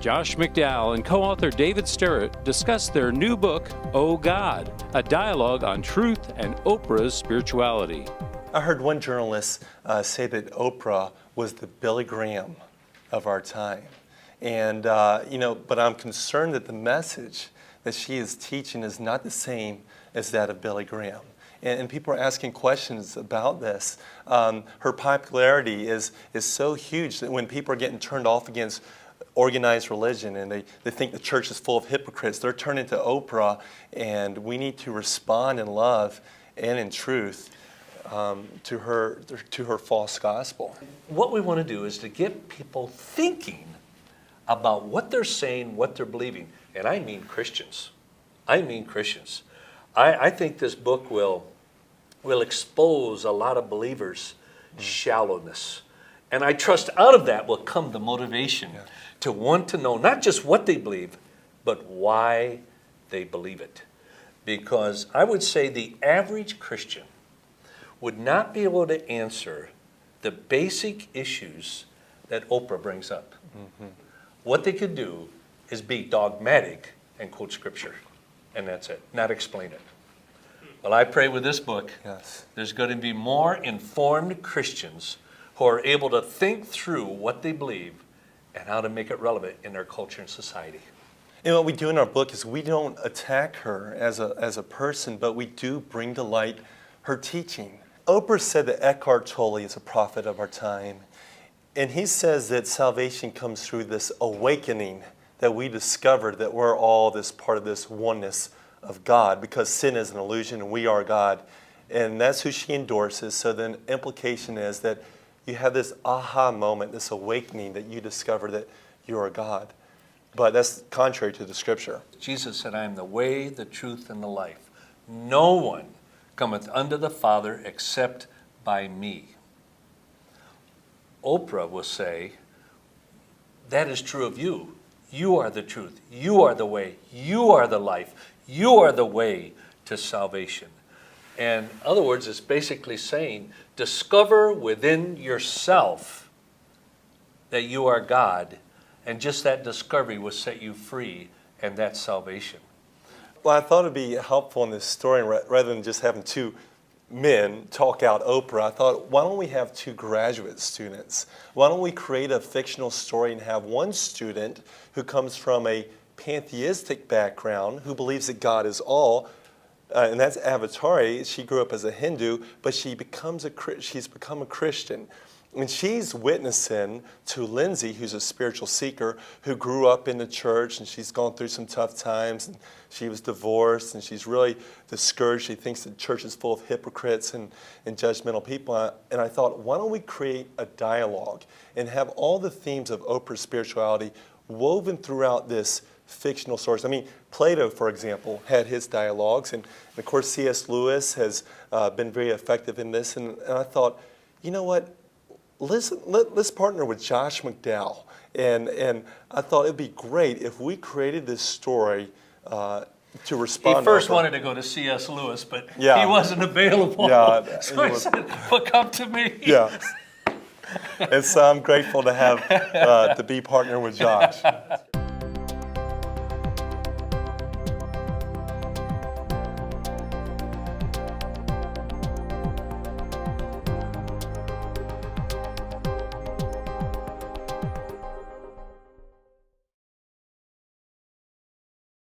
Josh McDowell and co-author Dave Sterrett discuss their new book, Oh God, a dialogue on truth and Oprah's spirituality. I heard one journalist say that Oprah was the Billy Graham of our time. And, but I'm concerned that the message that she is teaching is not the same as that of Billy Graham. And people are asking questions about this. Her popularity is so huge that when people are getting turned off against organized religion and they think the church is full of hypocrites, they're turning to Oprah, and we need to respond in love and in truth to her false gospel. What we want to do is to get people thinking about what they're saying, what they're believing. And I mean Christians. I mean Christians. I think this book will expose a lot of believers' shallowness. And I trust out of that will come the motivation to want to know not just what they believe, but why they believe it. Because I would say the average Christian would not be able to answer the basic issues that Oprah brings up. Mm-hmm. What they could do is be dogmatic and quote scripture, and that's it, not explain it. Well, I pray with this book, there's going to be more informed Christians who are able to think through what they believe and how to make it relevant in their culture and society. And what we do in our book is we don't attack her as a person, but we do bring to light her teaching. Oprah said that Eckhart Tolle is a prophet of our time. And he says that salvation comes through this awakening that we discovered that we're all this part of this oneness of God, because sin is an illusion and we are God. And that's who she endorses. So then implication is that you have this aha moment, this awakening that you discover that you are God. But that's contrary to the scripture. Jesus said, I am the way, the truth, and the life. No one cometh unto the Father except by me. Oprah will say, that is true of you. You are the truth. You are the way. You are the life. You are the way to salvation. And in other words, it's basically saying, discover within yourself that you are God, and just that discovery will set you free, and that's salvation. Well, I thought it'd be helpful in this story, rather than just having two men talk out Oprah, I thought, why don't we have two graduate students? Why don't we create a fictional story and have one student who comes from a pantheistic background, who believes that God is all, and that's Avatari. She grew up as a Hindu, but she's become a Christian. And she's witnessing to Lindsay, who's a spiritual seeker, who grew up in the church, and she's gone through some tough times, and she was divorced, and she's really discouraged. She thinks the church is full of hypocrites and judgmental people. And I thought, why don't we create a dialogue and have all the themes of Oprah's spirituality woven throughout this fictional source? I mean, Plato, for example, had his dialogues, and of course C.S. Lewis has been very effective in this. And I thought, you know what? Let's partner with Josh McDowell. And I thought it'd be great if we created this story to respond. He first wanted to go to C.S. Lewis, but he wasn't available. So I said, well, come to me. Yeah. And so I'm grateful to have to be partner with Josh.